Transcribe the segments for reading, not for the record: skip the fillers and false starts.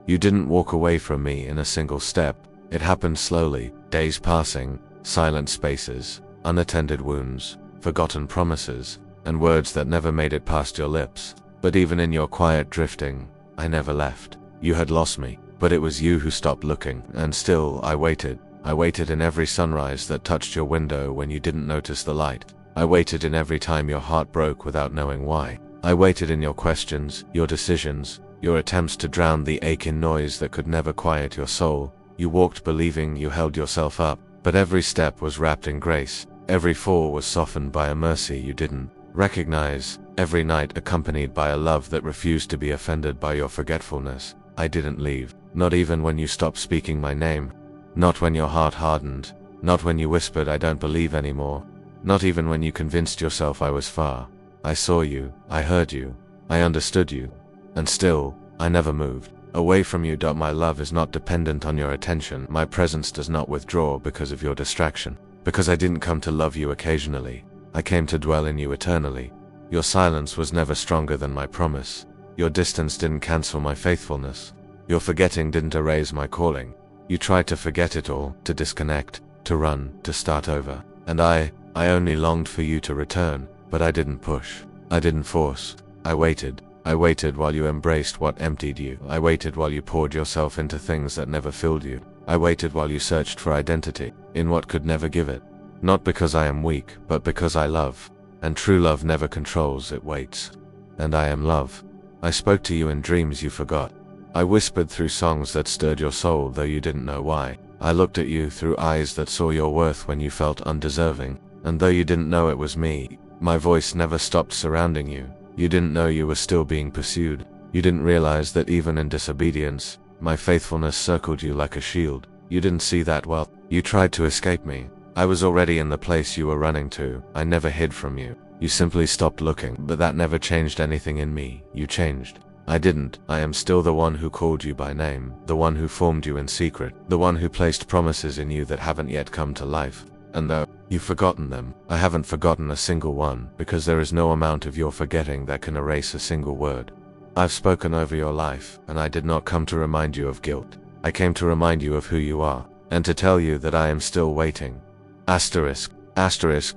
You didn't walk away from me in a single step. It happened slowly, days passing, silent spaces, unattended wounds, forgotten promises, and words that never made it past your lips. But even in your quiet drifting, I never left. You had lost me, but it was you who stopped looking, and still I waited. I waited in every sunrise that touched your window when you didn't notice the light. I waited in every time your heart broke without knowing why. I waited in your questions, your decisions, your attempts to drown the ache in noise that could never quiet your soul. You walked believing you held yourself up, but every step was wrapped in grace. Every fall was softened by a mercy you didn't recognize. Every night accompanied by a love that refused to be offended by your forgetfulness. I didn't leave, not even when you stopped speaking my name. Not when your heart hardened. Not when you whispered I don't believe anymore. Not even when you convinced yourself I was far. I saw you, I heard you, I understood you. And still, I never moved away from you. My love is not dependent on your attention. My presence does not withdraw because of your distraction. Because I didn't come to love you occasionally. I came to dwell in you eternally. Your silence was never stronger than my promise. Your distance didn't cancel my faithfulness. Your forgetting didn't erase my calling. You tried to forget it all, to disconnect, to run, to start over. And I only longed for you to return, but I didn't push. I didn't force. I waited. I waited while you embraced what emptied you. I waited while you poured yourself into things that never filled you. I waited while you searched for identity in what could never give it. Not because I am weak, but because I love. And true love never controls, it waits. And I am love. I spoke to you in dreams you forgot. I whispered through songs that stirred your soul though you didn't know why. I looked at you through eyes that saw your worth when you felt undeserving. And though you didn't know it was me, my voice never stopped surrounding you. You didn't know you were still being pursued. You didn't realize that even in disobedience, my faithfulness circled you like a shield. You didn't see that well. You tried to escape me. I was already in the place you were running to. I never hid from you. You simply stopped looking, but that never changed anything in me. You changed. I didn't. I am still the one who called you by name, the one who formed you in secret, the one who placed promises in you that haven't yet come to life. And though you've forgotten them, I haven't forgotten a single one, because there is no amount of your forgetting that can erase a single word. I've spoken over your life, and I did not come to remind you of guilt. I came to remind you of who you are, and to tell you that I am still waiting. Asterisk.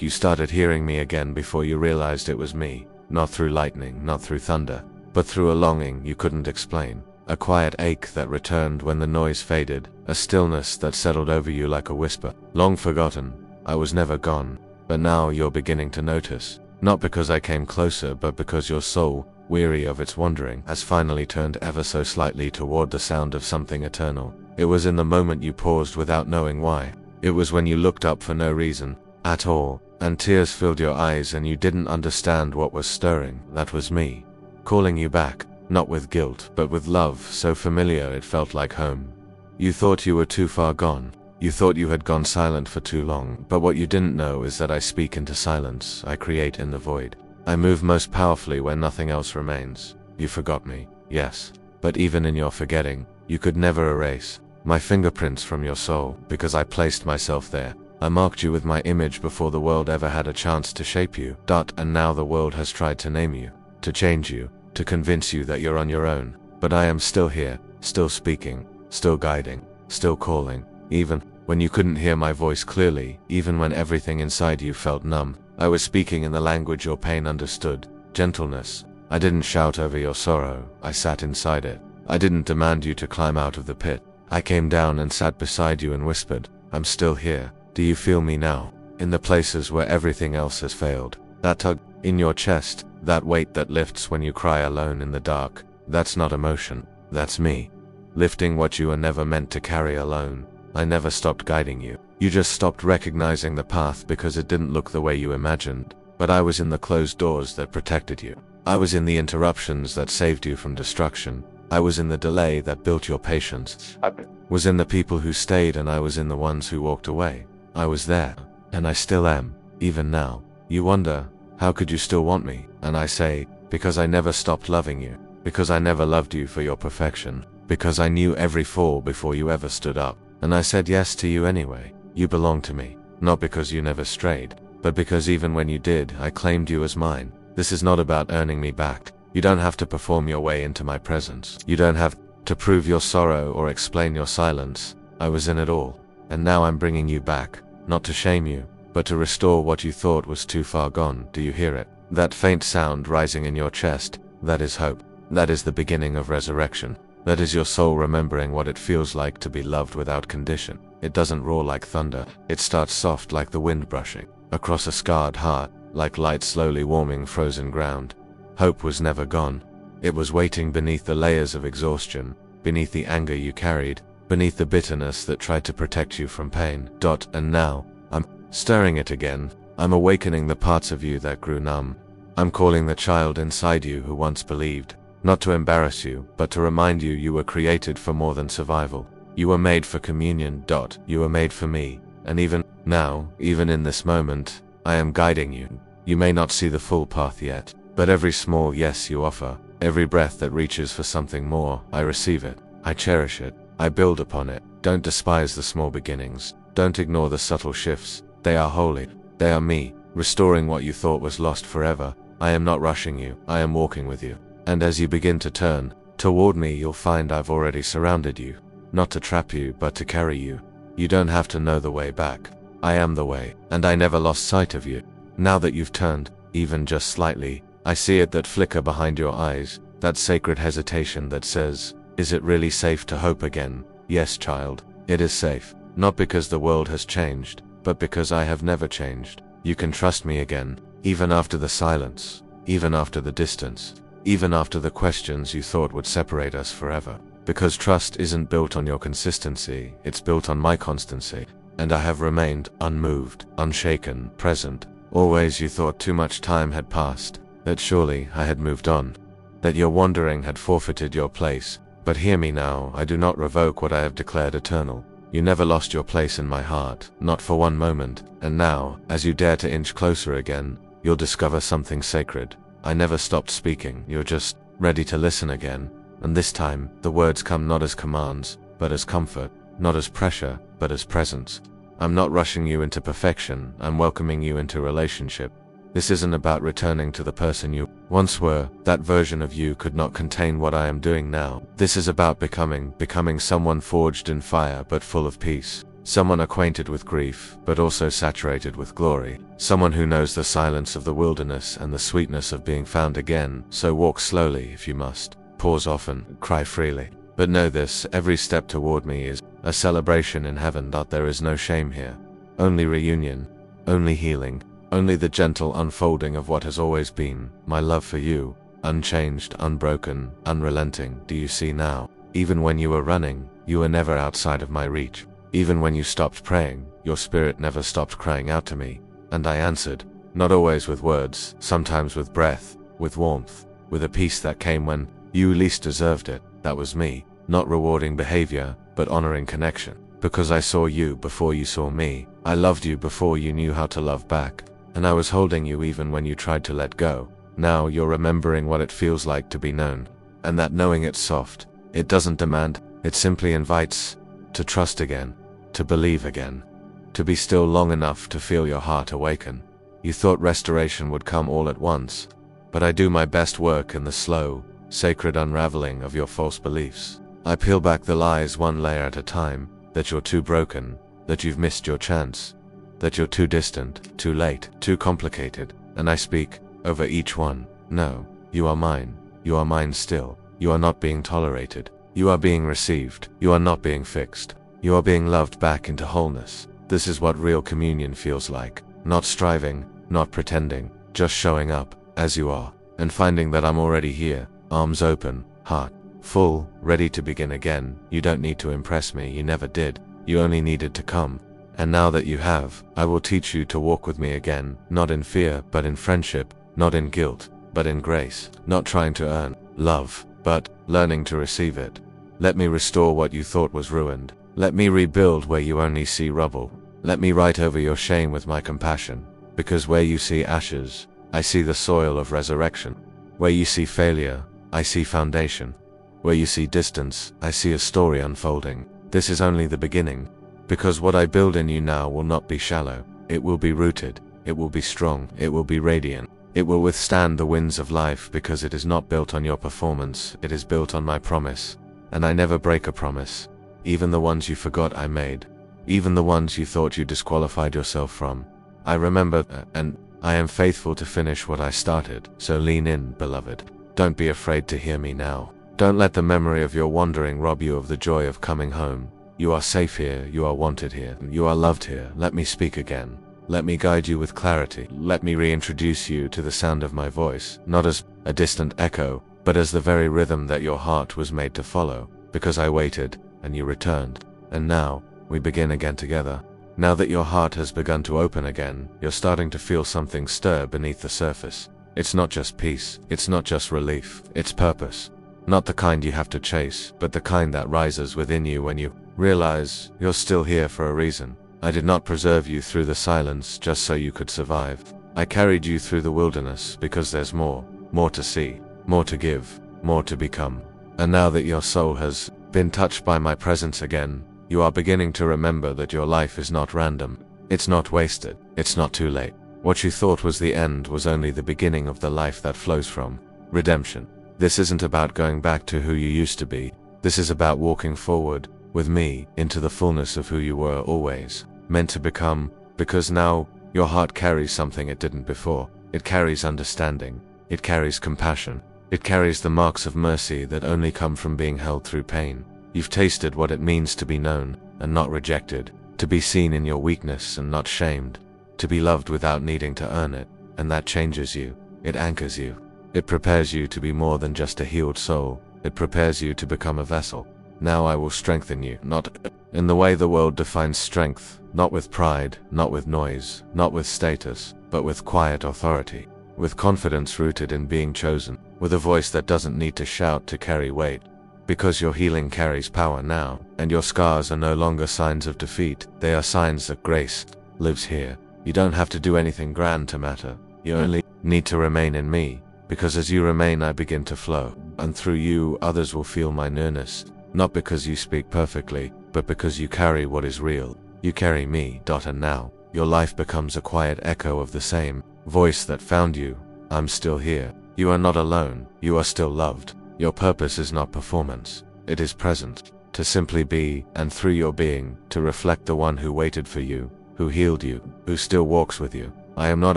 You started hearing me again before you realized it was me, not through lightning, not through thunder, but through a longing you couldn't explain, a quiet ache that returned when the noise faded, a stillness that settled over you like a whisper. Long forgotten, I was never gone, but now you're beginning to notice, not because I came closer, but because your soul, weary of its wandering, has finally turned ever so slightly toward the sound of something eternal. It was in the moment you paused without knowing why. It was when you looked up for no reason at all, and tears filled your eyes and you didn't understand what was stirring. That was me, calling you back, not with guilt, but with love so familiar it felt like home. You thought you were too far gone. You thought you had gone silent for too long, but what you didn't know is that I speak into silence. I create in the void. I move most powerfully when nothing else remains. You forgot me, yes, but even in your forgetting, you could never erase my fingerprints from your soul, because I placed myself there. I marked you with my image before the world ever had a chance to shape you. And now the world has tried to name you, to change you, to convince you that you're on your own. But I am still here, still speaking, still guiding, still calling. Even when you couldn't hear my voice clearly, even when everything inside you felt numb, I was speaking in the language your pain understood. Gentleness. I didn't shout over your sorrow, I sat inside it. I didn't demand you to climb out of the pit. I came down and sat beside you and whispered, I'm still here. Do you feel me now? In the places where everything else has failed. That tug in your chest, that weight that lifts when you cry alone in the dark. That's not emotion. That's me. Lifting what you were never meant to carry alone. I never stopped guiding you. You just stopped recognizing the path because it didn't look the way you imagined. But I was in the closed doors that protected you. I was in the interruptions that saved you from destruction. I was in the delay that built your patience. I was in the people who stayed, and I was in the ones who walked away. I was there, and I still am, even now. You wonder, how could you still want me? And I say, because I never stopped loving you. Because I never loved you for your perfection. Because I knew every fall before you ever stood up. And I said yes to you anyway. You belong to me. Not because you never strayed, but because even when you did, I claimed you as mine. This is not about earning me back. You don't have to perform your way into my presence. You don't have to prove your sorrow or explain your silence. I was in it all. And now I'm bringing you back, not to shame you, but to restore what you thought was too far gone. Do you hear it? That faint sound rising in your chest, that is hope. That is the beginning of resurrection. That is your soul remembering what it feels like to be loved without condition. It doesn't roar like thunder. It starts soft like the wind brushing across a scarred heart, like light slowly warming frozen ground. Hope was never gone. It was waiting beneath the layers of exhaustion, beneath the anger you carried, beneath the bitterness that tried to protect you from pain. And now, I'm stirring it again. I'm awakening the parts of you that grew numb. I'm calling the child inside you who once believed, not to embarrass you, but to remind you you were created for more than survival. You were made for communion. You were made for me. And even now, even in this moment, I am guiding you. You may not see the full path yet, but every small yes you offer, every breath that reaches for something more, I receive it. I cherish it. I build upon it. Don't despise the small beginnings. Don't ignore the subtle shifts. They are holy. They are me, restoring what you thought was lost forever. I am not rushing you. I am walking with you. And as you begin to turn toward me, you'll find I've already surrounded you. Not to trap you, but to carry you. You don't have to know the way back. I am the way, and I never lost sight of you. Now that you've turned, even just slightly, I see it, that flicker behind your eyes, that sacred hesitation that says, is it really safe to hope again? Yes, child, it is safe. Not because the world has changed, but because I have never changed. You can trust me again, even after the silence, even after the distance, even after the questions you thought would separate us forever. Because trust isn't built on your consistency, it's built on my constancy. And I have remained unmoved, unshaken, present. Always you thought too much time had passed, that surely I had moved on, that your wandering had forfeited your place. But hear me now, I do not revoke what I have declared eternal. You never lost your place in my heart, not for one moment. And now, as you dare to inch closer again, you'll discover something sacred. I never stopped speaking, you're just ready to listen again. And this time, the words come not as commands, but as comfort, not as pressure, but as presence. I'm not rushing you into perfection, I'm welcoming you into relationship. This isn't about returning to the person you once were. That version of you could not contain what I am doing now. This is about becoming someone forged in fire but full of peace. Someone acquainted with grief, but also saturated with glory. Someone who knows the silence of the wilderness and the sweetness of being found again. So walk slowly if you must. Pause often, cry freely. But know this, every step toward me is a celebration in heaven. There is no shame here. Only reunion, only healing, only the gentle unfolding of what has always been. My love for you, unchanged, unbroken, unrelenting. Do you see now? Even when you were running, you were never outside of my reach. Even when you stopped praying, your spirit never stopped crying out to me. And I answered, not always with words, sometimes with breath, with warmth, with a peace that came when you least deserved it. That was me, not rewarding behavior, but honoring connection. Because I saw you before you saw me. I loved you before you knew how to love back. And I was holding you even when you tried to let go. Now you're remembering what it feels like to be known. And that knowing it's soft. It doesn't demand, it simply invites to trust again, to believe again, to be still long enough to feel your heart awaken. You thought restoration would come all at once, but I do my best work in the slow, sacred unraveling of your false beliefs. I peel back the lies one layer at a time, that you're too broken, that you've missed your chance, that you're too distant, too late, too complicated, and I speak over each one. No, you are mine still. You are not being tolerated. You are being received. You are not being fixed. You are being loved back into wholeness. This is what real communion feels like. Not striving, not pretending, just showing up, as you are, and finding that I'm already here, arms open, heart full, ready to begin again. You don't need to impress me, you never did. You only needed to come. And now that you have, I will teach you to walk with me again, not in fear, but in friendship, not in guilt, but in grace, not trying to earn love, but learning to receive it. Let me restore what you thought was ruined. Let me rebuild where you only see rubble. Let me write over your shame with my compassion, because where you see ashes, I see the soil of resurrection. Where you see failure, I see foundation. Where you see distance, I see a story unfolding. This is only the beginning, because what I build in you now will not be shallow. It will be rooted, it will be strong, it will be radiant. It will withstand the winds of life because it is not built on your performance, it is built on my promise. and I never break a promise. Even the ones you forgot I made. Even the ones you thought you disqualified yourself from. I remember, and I am faithful to finish what I started, so lean in, beloved. Don't be afraid to hear me now. Don't let the memory of your wandering rob you of the joy of coming home. You are safe here, you are wanted here, you are loved here. Let me speak again. Let me guide you with clarity. Let me reintroduce you to the sound of my voice, not as a distant echo, but as the very rhythm that your heart was made to follow, because I waited, and you returned. And now, we begin again together. Now that your heart has begun to open again, you're starting to feel something stir beneath the surface. It's not just peace, it's not just relief, it's purpose. Not the kind you have to chase, but the kind that rises within you when you realize you're still here for a reason. I did not preserve you through the silence just so you could survive. I carried you through the wilderness because there's more to see, more to give, more to become. And now that your soul has been touched by my presence again, you are beginning to remember that your life is not random. It's not wasted. It's not too late. What you thought was the end was only the beginning of the life that flows from redemption. This isn't about going back to who you used to be. This is about walking forward with me into the fullness of who you were always meant to become, because now your heart carries something it didn't before. It carries understanding. It carries compassion. It carries the marks of mercy that only come from being held through pain. You've tasted what it means to be known and not rejected, to be seen in your weakness and not shamed, to be loved without needing to earn it, and that changes you. It anchors you. It prepares you to be more than just a healed soul. It prepares you to become a vessel. Now I will strengthen you, not in the way the world defines strength, not with pride, not with noise, not with status, but with quiet authority, with confidence rooted in being chosen, with a voice that doesn't need to shout to carry weight. Because your healing carries power now, and your scars are no longer signs of defeat, they are signs that grace lives here. You don't have to do anything grand to matter. You only need to remain in me, because as you remain I begin to flow, and through you others will feel my nearness, not because you speak perfectly, but because you carry what is real. You carry me, and now, your life becomes a quiet echo of the same voice that found you. I'm still here. You are not alone. You are still loved. Your purpose is not performance. It is present. To simply be, and through your being, to reflect the one who waited for you, who healed you, who still walks with you. I am not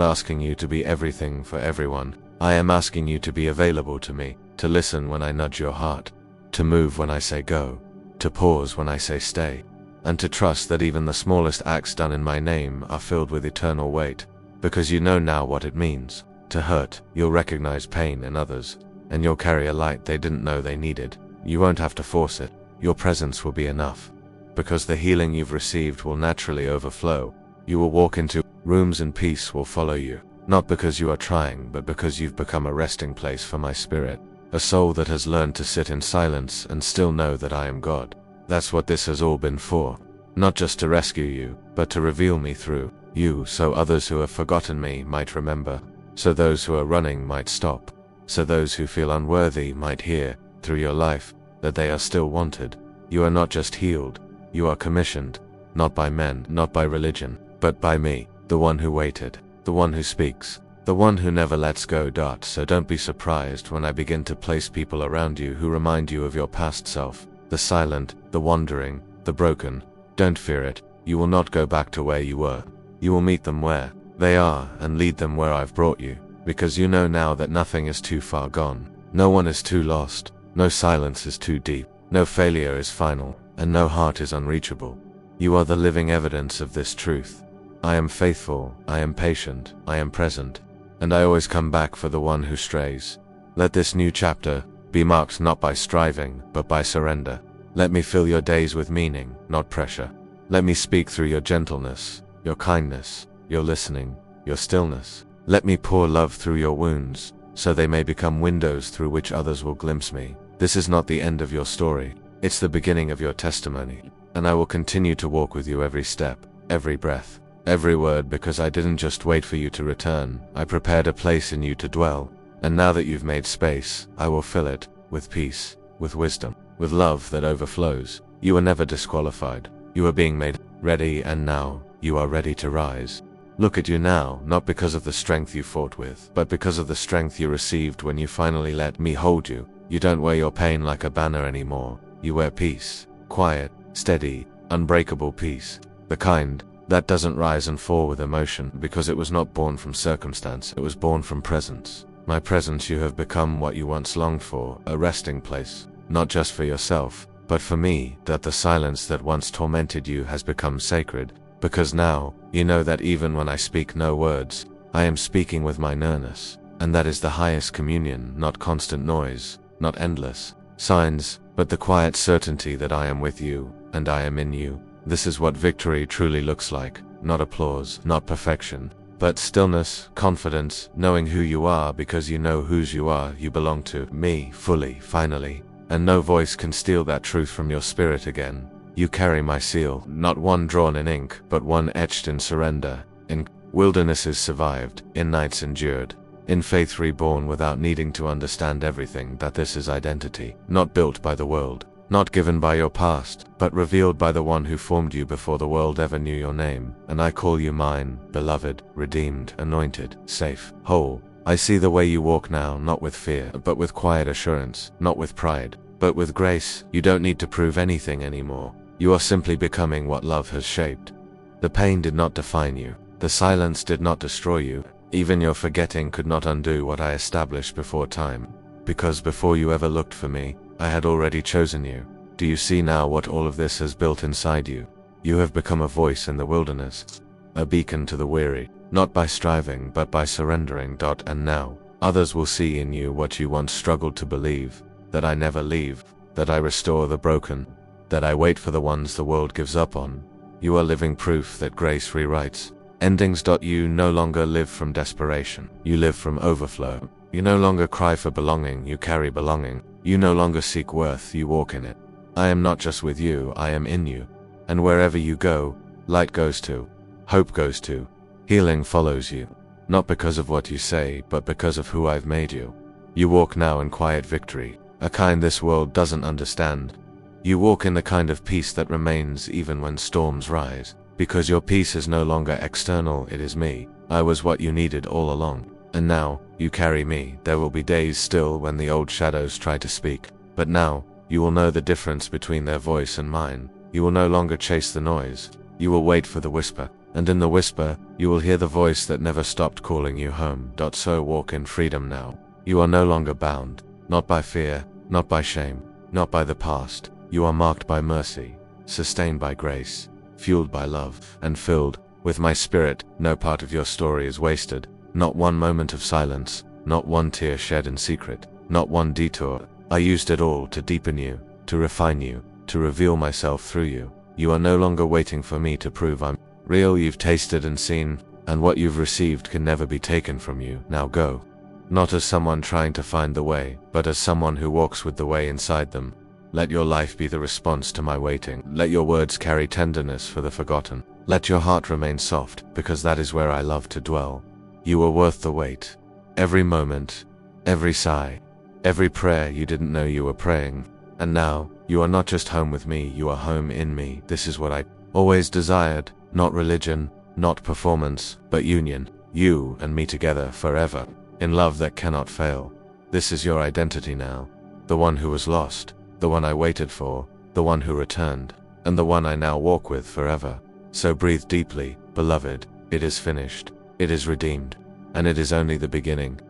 asking you to be everything for everyone. I am asking you to be available to me, to listen when I nudge your heart, to move when I say go, to pause when I say stay, and to trust that even the smallest acts done in my name are filled with eternal weight, because you know now what it means. To hurt, you'll recognize pain in others, and you'll carry a light they didn't know they needed. You won't have to force it. Your presence will be enough, because the healing you've received will naturally overflow. You will walk into rooms and peace will follow you, not because you are trying, but because you've become a resting place for my spirit, a soul that has learned to sit in silence and still know that I am God. That's what this has all been for. Not just to rescue you, but to reveal me through you, so others who have forgotten me might remember, so those who are running might stop, so those who feel unworthy might hear, through your life, that they are still wanted. You are not just healed, you are commissioned, not by men, not by religion, but by me, the one who waited, the one who speaks, the one who never lets go. So don't be surprised when I begin to place people around you who remind you of your past self, the silent, the wandering, the broken. Don't fear it. You will not go back to where you were. You will meet them where they are and lead them where I've brought you, because you know now that nothing is too far gone. No one is too lost. No silence is too deep. No failure is final, and no heart is unreachable. You are the living evidence of this truth. I am faithful, I am patient, I am present, and I always come back for the one who strays. Let this new chapter be marked not by striving, but by surrender. Let me fill your days with meaning, not pressure. Let me speak through your gentleness, your kindness, your listening, your stillness. Let me pour love through your wounds, so they may become windows through which others will glimpse me. This is not the end of your story. It's the beginning of your testimony, and I will continue to walk with you every step, every breath, every word, because I didn't just wait for you to return. I prepared a place in you to dwell, and now that you've made space, I will fill it with peace, with wisdom, with love that overflows. You were never disqualified. You are being made ready, and now you are ready to rise. Look at you now, not because of the strength you fought with, but because of the strength you received when you finally let me hold you. You don't wear your pain like a banner anymore. you wear peace. Quiet, steady, unbreakable peace. The kind that doesn't rise and fall with emotion, because it was not born from circumstance, it was born from presence. My presence, you have become what you once longed for, a resting place, not just for yourself, but for me. That the silence that once tormented you has become sacred, because now, you know that even when I speak no words, I am speaking with my nearness, and that is the highest communion, not constant noise, not endless signs, but the quiet certainty that I am with you, and I am in you. This is what victory truly looks like, not applause, not perfection, but stillness, confidence, knowing who you are because you know whose you are. You belong to me fully, finally, and no voice can steal that truth from your spirit again. You carry my seal, not one drawn in ink, but one etched in surrender, in wildernesses survived, in nights endured, in faith reborn without needing to understand everything. That this is identity, not built by the world, not given by your past, but revealed by the one who formed you before the world ever knew your name. And I call you mine, beloved, redeemed, anointed, safe, whole. I see the way you walk now, not with fear, but with quiet assurance, not with pride, but with grace. You don't need to prove anything anymore. You are simply becoming what love has shaped. The pain did not define you. The silence did not destroy you. Even your forgetting could not undo what I established before time. Because before you ever looked for me, I had already chosen you. Do you see now what all of this has built inside you? You have become a voice in the wilderness, a beacon to the weary, not by striving but by surrendering. And now, others will see in you what you once struggled to believe, that I never leave, that I restore the broken, that I wait for the ones the world gives up on. You are living proof that grace rewrites endings. You no longer live from desperation, you live from overflow. You no longer cry for belonging, you carry belonging. You no longer seek worth, you walk in it. I am not just with you, I am in you. And wherever you go, light goes to, hope goes to, healing follows you. Not because of what you say, but because of who I've made you. You walk now in quiet victory, a kind this world doesn't understand. You walk in the kind of peace that remains even when storms rise. Because your peace is no longer external, it is me. I was what you needed all along. And now, you carry me. There will be days still when the old shadows try to speak. But now, you will know the difference between their voice and mine. You will no longer chase the noise. You will wait for the whisper. And in the whisper, you will hear the voice that never stopped calling you home. So walk in freedom now. You are no longer bound. Not by fear, not by shame, not by the past. You are marked by mercy, sustained by grace, fueled by love, and filled with my spirit. No part of your story is wasted. Not one moment of silence, not one tear shed in secret, not one detour. I used it all to deepen you, to refine you, to reveal myself through you. You are no longer waiting for me to prove I'm real. You've tasted and seen, and what you've received can never be taken from you. Now go. Not as someone trying to find the way, but as someone who walks with the way inside them. Let your life be the response to my waiting. Let your words carry tenderness for the forgotten. Let your heart remain soft, because that is where I love to dwell. You are worth the wait. Every moment, every sigh, every prayer you didn't know you were praying. And now, you are not just home with me, you are home in me. This is what I always desired. Not religion, not performance, but union. You and me together forever, in love that cannot fail. This is your identity now. The one who was lost, the one I waited for, the one who returned, and the one I now walk with forever. So breathe deeply, beloved. It is finished. It is redeemed. And it is only the beginning.